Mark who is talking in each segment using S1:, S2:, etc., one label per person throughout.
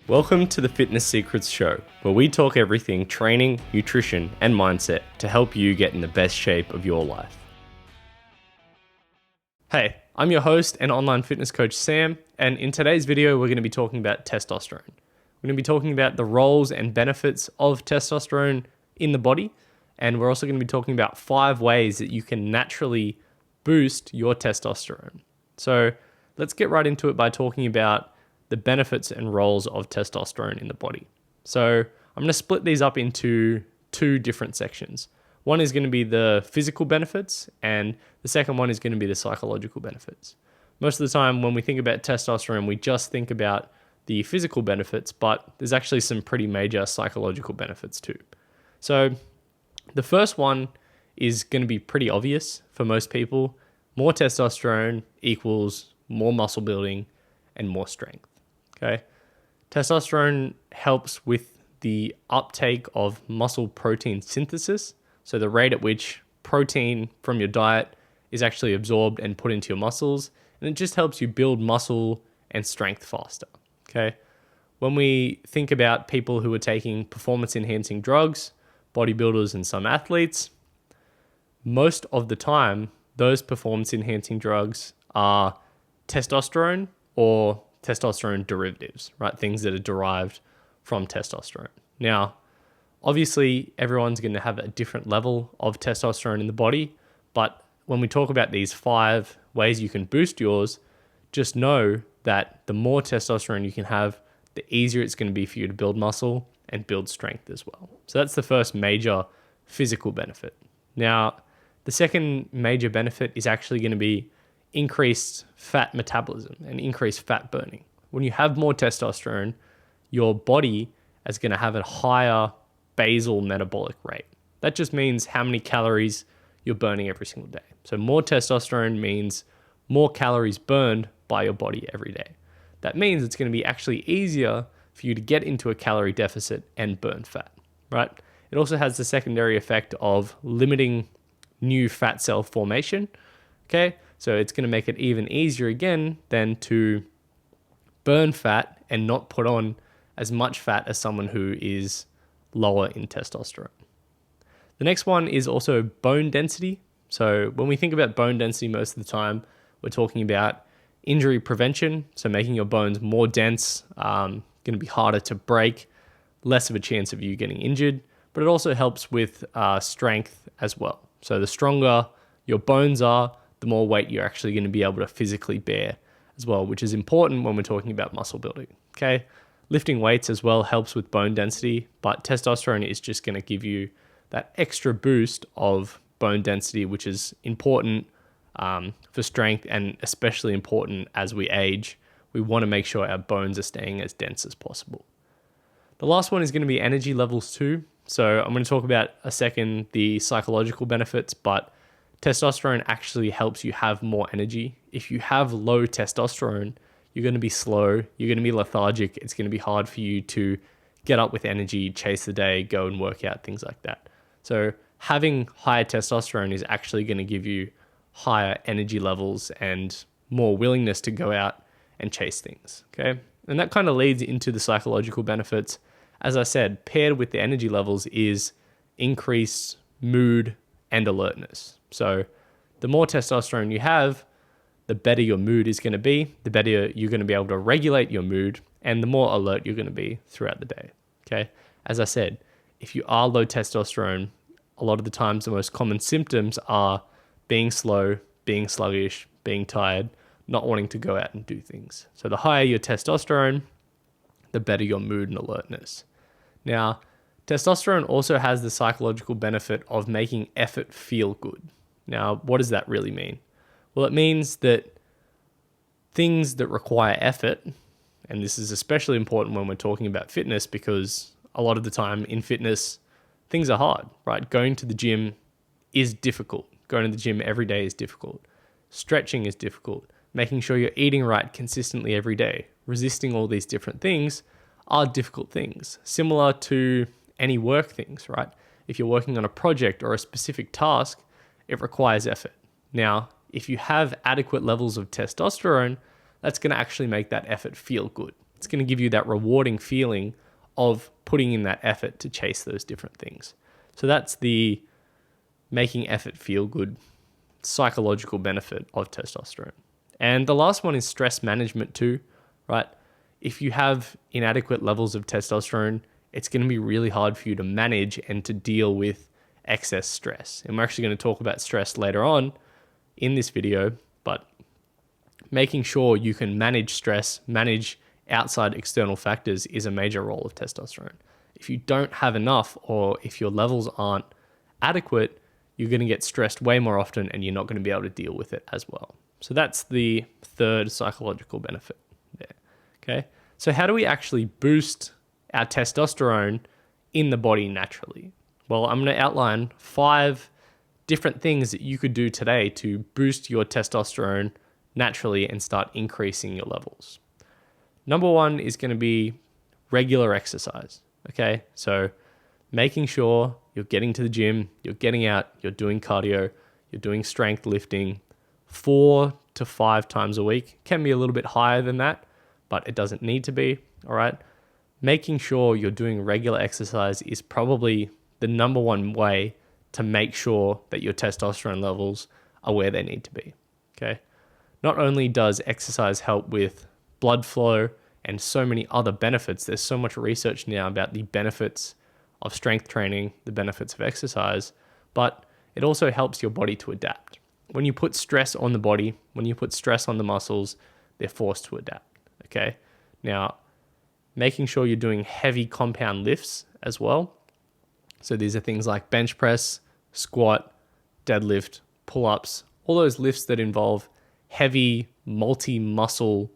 S1: Welcome to the Fitness Secrets Show, where we talk everything training, nutrition, and mindset to help you get in the best shape of your life. Hey, I'm your host and online fitness coach, Sam, and in today's video, we're going to be talking about testosterone. We're going to be talking about the roles and benefits of testosterone in the body, and we're also going to be talking about 5 ways that you can naturally boost your testosterone. So let's get right into it by talking about the benefits and roles of testosterone in the body. So I'm going to split these up into 2 different sections. One is going to be the physical benefits, and the second one is going to be the psychological benefits. Most of the time when we think about testosterone, we just think about the physical benefits, but there's actually some pretty major psychological benefits too. So the first one is going to be pretty obvious for most people. More testosterone equals more muscle building and more strength. Okay, testosterone helps with the uptake of muscle protein synthesis, so the rate at which protein from your diet is actually absorbed and put into your muscles, and it just helps you build muscle and strength faster. Okay, when we think about people who are taking performance-enhancing drugs, bodybuilders and some athletes, most of the time, those performance-enhancing drugs are testosterone or testosterone derivatives, right? Things that are derived from testosterone. Now, obviously, everyone's going to have a different level of testosterone in the body, but when we talk about these 5 ways you can boost yours, just know that the more testosterone you can have, the easier it's going to be for you to build muscle and build strength as well. So that's the first major physical benefit. Now, the second major benefit is actually going to be increased fat metabolism and increased fat burning. When you have more testosterone, your body is going to have a higher basal metabolic rate. That just means how many calories you're burning every single day. So more testosterone means more calories burned by your body every day. That means it's going to be actually easier for you to get into a calorie deficit and burn fat, right? It also has the secondary effect of limiting new fat cell formation. Okay, so it's going to make it even easier again than to burn fat and not put on as much fat as someone who is lower in testosterone. The next one is also bone density. So when we think about bone density, most of the time, we're talking about injury prevention. So making your bones more dense, going to be harder to break, less of a chance of you getting injured, but it also helps with strength as well. So the stronger your bones are, the more weight you're actually going to be able to physically bear as well, which is important when we're talking about muscle building. Okay, lifting weights as well helps with bone density, but testosterone is just going to give you that extra boost of bone density, which is important for strength and especially important as we age. We want to make sure our bones are staying as dense as possible. The last one is going to be energy levels too. So I'm going to talk about a second the psychological benefits, but testosterone actually helps you have more energy. If you have low testosterone, you're going to be slow, you're going to be lethargic, it's going to be hard for you to get up with energy, chase the day, go and work out, things like that. So having higher testosterone is actually going to give you higher energy levels and more willingness to go out and chase things, okay? And that kind of leads into the psychological benefits. As I said, paired with the energy levels is increased mood and alertness. So the more testosterone you have, the better your mood is going to be, the better you're going to be able to regulate your mood, and the more alert you're going to be throughout the day. Okay. As I said, if you are low testosterone, a lot of the times the most common symptoms are being slow, being sluggish, being tired, not wanting to go out and do things. So the higher your testosterone, the better your mood and alertness. Now, testosterone also has the psychological benefit of making effort feel good. Now, what does that really mean? Well, it means that things that require effort, and this is especially important when we're talking about fitness because a lot of the time in fitness, things are hard, right? Going to the gym is difficult. Going to the gym every day is difficult. Stretching is difficult. Making sure you're eating right consistently every day. Resisting all these different things are difficult things, similar to any work things, right? If you're working on a project or a specific task, it requires effort. Now, if you have adequate levels of testosterone, that's going to actually make that effort feel good. It's going to give you that rewarding feeling of putting in that effort to chase those different things. So that's the making effort feel good psychological benefit of testosterone. And the last one is stress management too, right? If you have inadequate levels of testosterone, it's going to be really hard for you to manage and to deal with excess stress. And we're actually going to talk about stress later on in this video, but making sure you can manage stress, manage outside external factors is a major role of testosterone. If you don't have enough, or if your levels aren't adequate, you're going to get stressed way more often and you're not going to be able to deal with it as well. So that's the third psychological benefit there. Okay. So how do we actually boost our testosterone in the body naturally? Well, I'm going to outline 5 different things that you could do today to boost your testosterone naturally and start increasing your levels. Number 1 is going to be regular exercise. Okay. So making sure you're getting to the gym, you're getting out, you're doing cardio, you're doing strength lifting 4 to 5 times a week. Can be a little bit higher than that, but it doesn't need to be. All right. Making sure you're doing regular exercise is probably the number 1 way to make sure that your testosterone levels are where they need to be. Okay. Not only does exercise help with blood flow and so many other benefits, there's so much research now about the benefits of strength training, the benefits of exercise, but it also helps your body to adapt. When you put stress on the body, when you put stress on the muscles, they're forced to adapt. Okay. Now, making sure you're doing heavy compound lifts as well. So these are things like bench press, squat, deadlift, pull-ups, all those lifts that involve heavy multi-muscle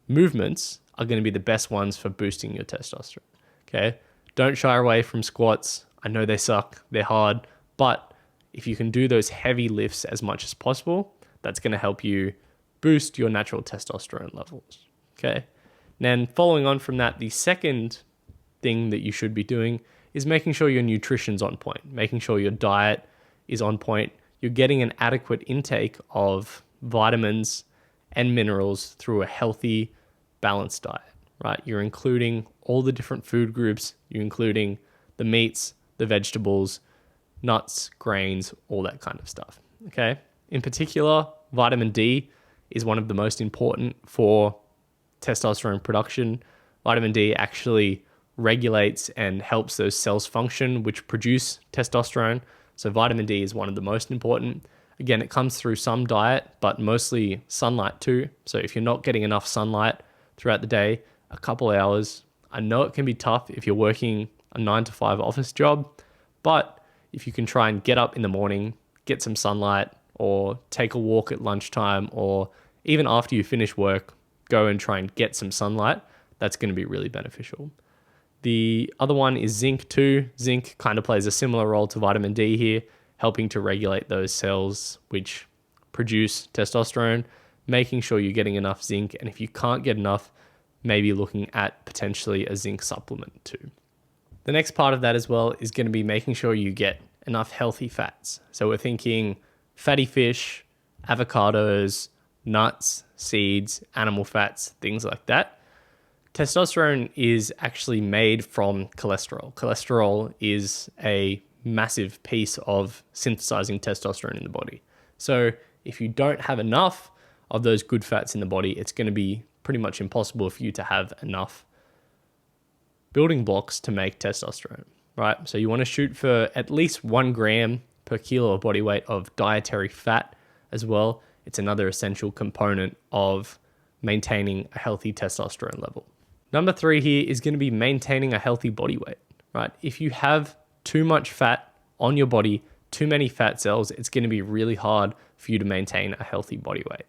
S1: movements are going to be the best ones for boosting your testosterone. Okay. Don't shy away from squats. I know they suck, they're hard, but if you can do those heavy lifts as much as possible, that's going to help you boost your natural testosterone levels. Okay. Then following on from that, the second thing that you should be doing is making sure your nutrition's on point, making sure your diet is on point. You're getting an adequate intake of vitamins and minerals through a healthy, balanced diet, right? You're including all the different food groups, you're including the meats, the vegetables, nuts, grains, all that kind of stuff, okay? In particular, vitamin D is one of the most important for testosterone production. Vitamin D actually regulates and helps those cells function, which produce testosterone. So vitamin D is one of the most important. Again, it comes through some diet, but mostly sunlight too. So if you're not getting enough sunlight throughout the day, a couple hours, I know it can be tough if you're working a 9 to 5 office job, but if you can try and get up in the morning, get some sunlight, or take a walk at lunchtime, or even after you finish work, go and try and get some sunlight, that's going to be really beneficial. The other one is zinc too. Zinc kind of plays a similar role to vitamin D here, helping to regulate those cells which produce testosterone, making sure you're getting enough zinc. And if you can't get enough, maybe looking at potentially a zinc supplement too. The next part of that as well is going to be making sure you get enough healthy fats. So we're thinking fatty fish, avocados, nuts, seeds, animal fats, things like that. Testosterone is actually made from cholesterol. Cholesterol is a massive piece of synthesizing testosterone in the body. So if you don't have enough of those good fats in the body, it's going to be pretty much impossible for you to have enough building blocks to make testosterone, right? So you want to shoot for at least 1 gram per kilo of body weight of dietary fat as well. It's another essential component of maintaining a healthy testosterone level. Number 3 here is going to be maintaining a healthy body weight, right? If you have too much fat on your body, too many fat cells, it's going to be really hard for you to maintain a healthy body weight,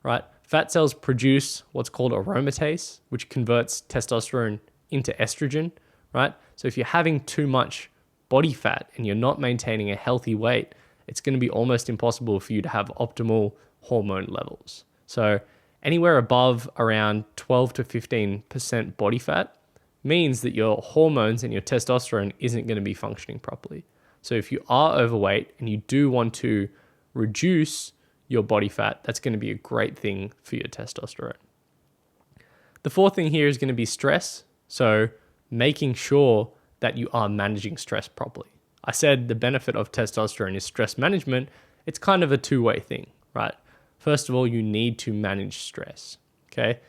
S1: right? Fat cells produce what's called aromatase, which converts testosterone into estrogen, right? So if you're having too much body fat and you're not maintaining a healthy weight, it's going to be almost impossible for you to have optimal hormone levels. So anywhere above around 12 to 15% body fat means that your hormones and your testosterone isn't going to be functioning properly. So if you are overweight and you do want to reduce your body fat, that's going to be a great thing for your testosterone. The fourth thing here is going to be stress. So making sure that you are managing stress properly. I said the benefit of testosterone is stress management. It's kind of a two-way thing, right? First of all, you need to manage stress, okay?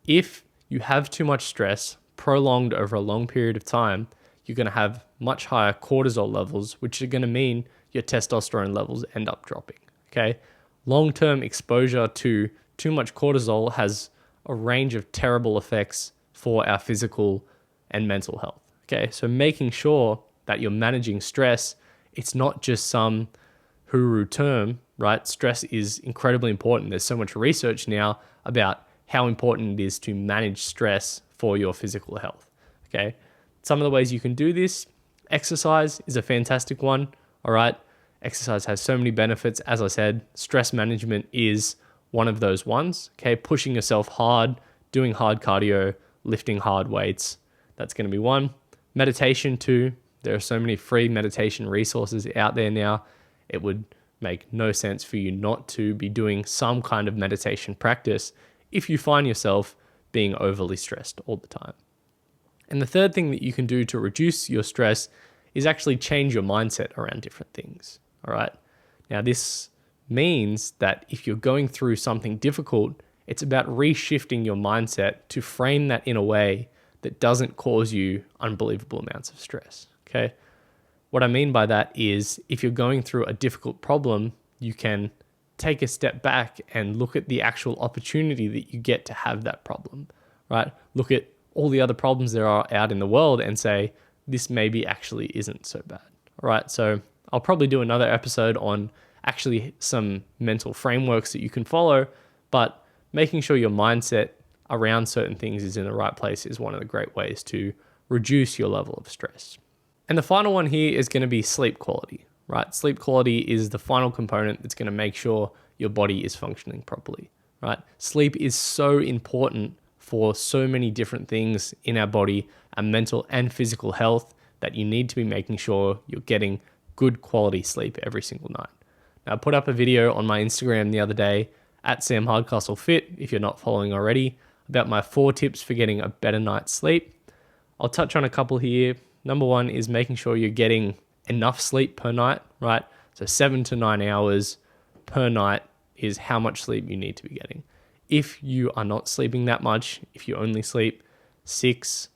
S1: If you have too much stress prolonged over a long period of time, you're going to have much higher cortisol levels, which are going to mean your testosterone levels end up dropping, okay? Long-term exposure to too much cortisol has a range of terrible effects for our physical and mental health, okay? So making sure that you're managing stress, it's not just some hooroo term, right? Stress is incredibly important. There's so much research now about how important it is to manage stress for your physical health, okay? Some of the ways you can do this, exercise is a fantastic one, all right? Exercise has so many benefits. As I said, stress management is one of those ones, okay? Pushing yourself hard, doing hard cardio, lifting hard weights, that's going to be one. Meditation too. There are so many free meditation resources out there now. It would make no sense for you not to be doing some kind of meditation practice if you find yourself being overly stressed all the time. And the third thing that you can do to reduce your stress is actually change your mindset around different things, all right? Now, this means that if you're going through something difficult, it's about reshifting your mindset to frame that in a way that doesn't cause you unbelievable amounts of stress, okay? What I mean by that is if you're going through a difficult problem, you can take a step back and look at the actual opportunity that you get to have that problem, right? Look at all the other problems there are out in the world and say, this maybe actually isn't so bad, all right? So I'll probably do another episode on actually some mental frameworks that you can follow, but making sure your mindset around certain things is in the right place is one of the great ways to reduce your level of stress. And the final one here is going to be sleep quality, right? Sleep quality is the final component that's going to make sure your body is functioning properly, right? Sleep is so important for so many different things in our body, our mental and physical health, that you need to be making sure you're getting good quality sleep every single night. Now, I put up a video on my Instagram the other day at Sam Hardcastle Fit, if you're not following already, about my 4 tips for getting a better night's sleep. I'll touch on a couple here. Number one is making sure you're getting enough sleep per night, right? So 7 to 9 hours per night is how much sleep you need to be getting. If you are not sleeping that much, if you only sleep 6,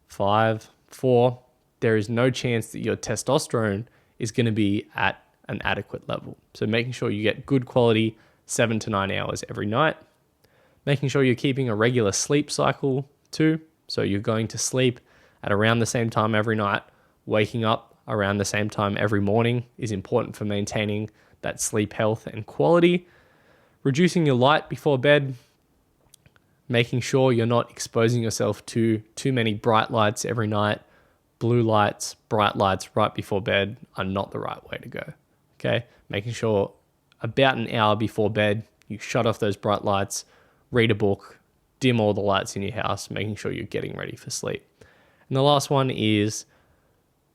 S1: 5, 4, there is no chance that your testosterone is going to be at an adequate level. So making sure you get good quality 7 to 9 hours every night. Making sure you're keeping a regular sleep cycle too. So you're going to sleep at around the same time every night. Waking up around the same time every morning is important for maintaining that sleep health and quality. Reducing your light before bed. Making sure you're not exposing yourself to too many bright lights every night. Blue lights, bright lights right before bed are not the right way to go. Okay? Making sure about an hour before bed, you shut off those bright lights, read a book, dim all the lights in your house, making sure you're getting ready for sleep. And the last one is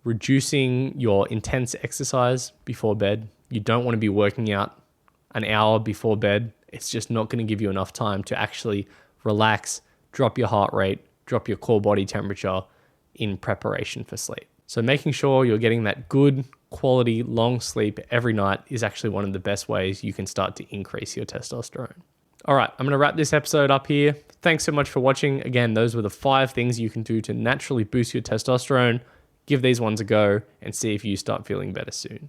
S1: reducing your intense exercise before bed. You don't want to be working out an hour before bed. It's just not going to give you enough time to actually relax, drop your heart rate, drop your core body temperature in preparation for sleep. So making sure you're getting that good quality long sleep every night is actually one of the best ways you can start to increase your testosterone. All right, I'm going to wrap this episode up here. Thanks so much for watching. Again, those were the 5 things you can do to naturally boost your testosterone. Give these ones a go and see if you start feeling better soon.